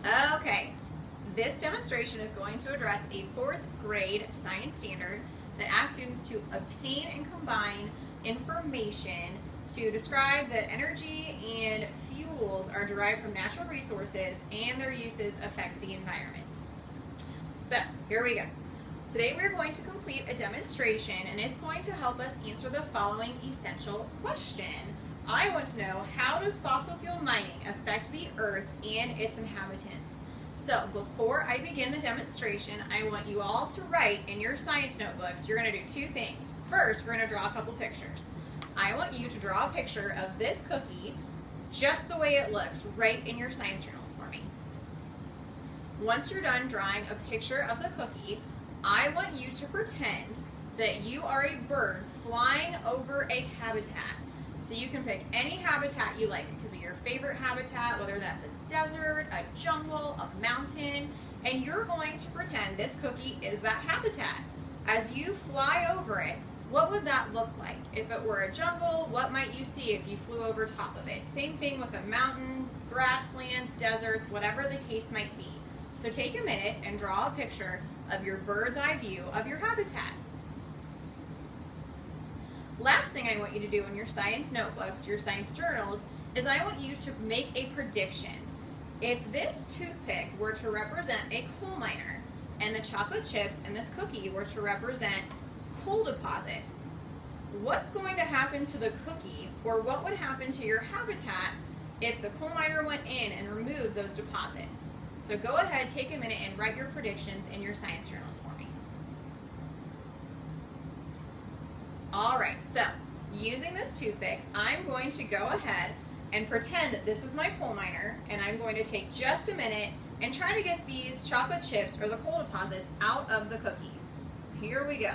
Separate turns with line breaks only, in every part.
Okay, this demonstration is going to address a fourth grade science standard that asks students to obtain and combine information to describe that energy and fuels are derived from natural resources and their uses affect the environment. So, here we go. Today we're going to complete a demonstration and it's going to help us answer the following essential question. I want to know, how does fossil fuel mining affect the earth and its inhabitants? So before I begin the demonstration, I want you all to write in your science notebooks. You're going to do two things. First, we're going to draw a couple pictures. I want you to draw a picture of this cookie just the way it looks right in your science journals for me. Once you're done drawing a picture of the cookie, I want you to pretend that you are a bird flying over a habitat. So you can pick any habitat you like. It could be your favorite habitat, whether that's a desert, a jungle, a mountain, and you're going to pretend this cookie is that habitat. As you fly over it, what would that look like? If it were a jungle, what might you see if you flew over top of it? Same thing with a mountain, grasslands, deserts, whatever the case might be. So take a minute and draw a picture of your bird's eye view of your habitat. Last thing I want you to do in your science notebooks, your science journals, is I want you to make a prediction. If this toothpick were to represent a coal miner and the chocolate chips and this cookie were to represent coal deposits, what's going to happen to the cookie, or what would happen to your habitat if the coal miner went in and removed those deposits? So go ahead, take a minute and write your predictions in your science journals for me. All right, so using this toothpick, I'm going to go ahead and pretend that this is my coal miner, and I'm going to take just a minute and try to get these chocolate chips or the coal deposits out of the cookie. Here we go.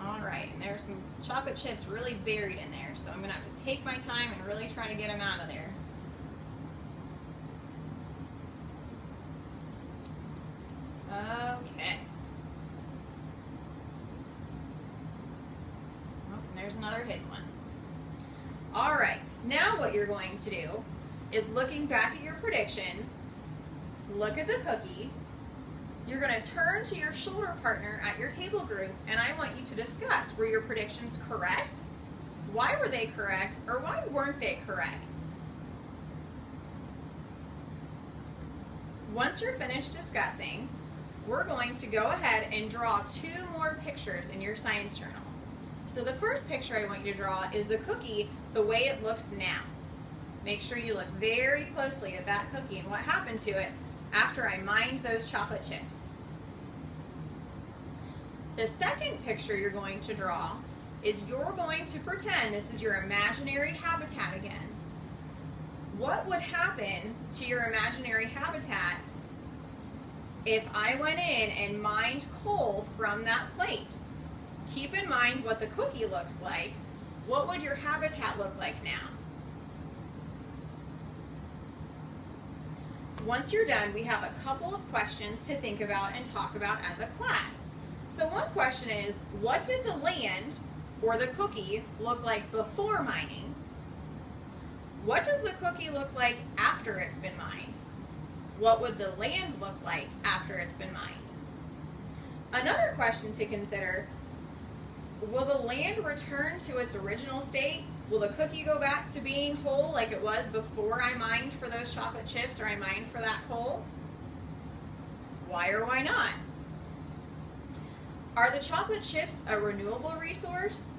All right, and there's some chocolate chips really buried in there, so I'm gonna have to take my time and really try to get them out of there. Okay. Oh, and there's another hidden one. All right, now what you're going to do is, looking back at your predictions, look at the cookie. You're going to turn to your shoulder partner at your table group, and I want you to discuss, were your predictions correct? Why were they correct, or why weren't they correct? Once you're finished discussing, we're going to go ahead and draw two more pictures in your science journal. So the first picture I want you to draw is the cookie the way it looks now. Make sure you look very closely at that cookie and what happened to it after I mined those chocolate chips. The second picture you're going to draw is, you're going to pretend this is your imaginary habitat again. What would happen to your imaginary habitat if I went in and mined coal from that place? Keep in mind what the cookie looks like. What would your habitat look like now? Once you're done, we have a couple of questions to think about and talk about as a class. So one question is, what did the land or the cookie look like before mining? What does the cookie look like after it's been mined? What would the land look like after it's been mined? Another question to consider, will the land return to its original state? Will the cookie go back to being whole like it was before I mined for those chocolate chips or I mined for that coal? Why or why not? Are the chocolate chips a renewable resource?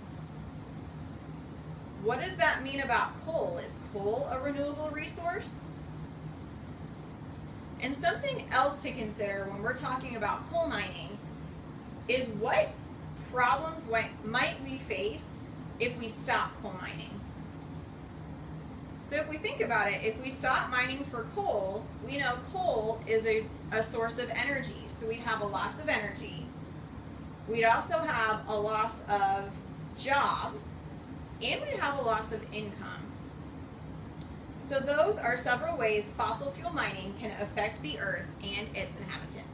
What does that mean about coal? Is coal a renewable resource? And something else to consider when we're talking about coal mining is, what problems might we face if we stop coal mining? So if we think about it, if we stop mining for coal, we know coal is a source of energy. So we have a loss of energy. We'd also have a loss of jobs, and we'd have a loss of income. So those are several ways fossil fuel mining can affect the earth and its inhabitants.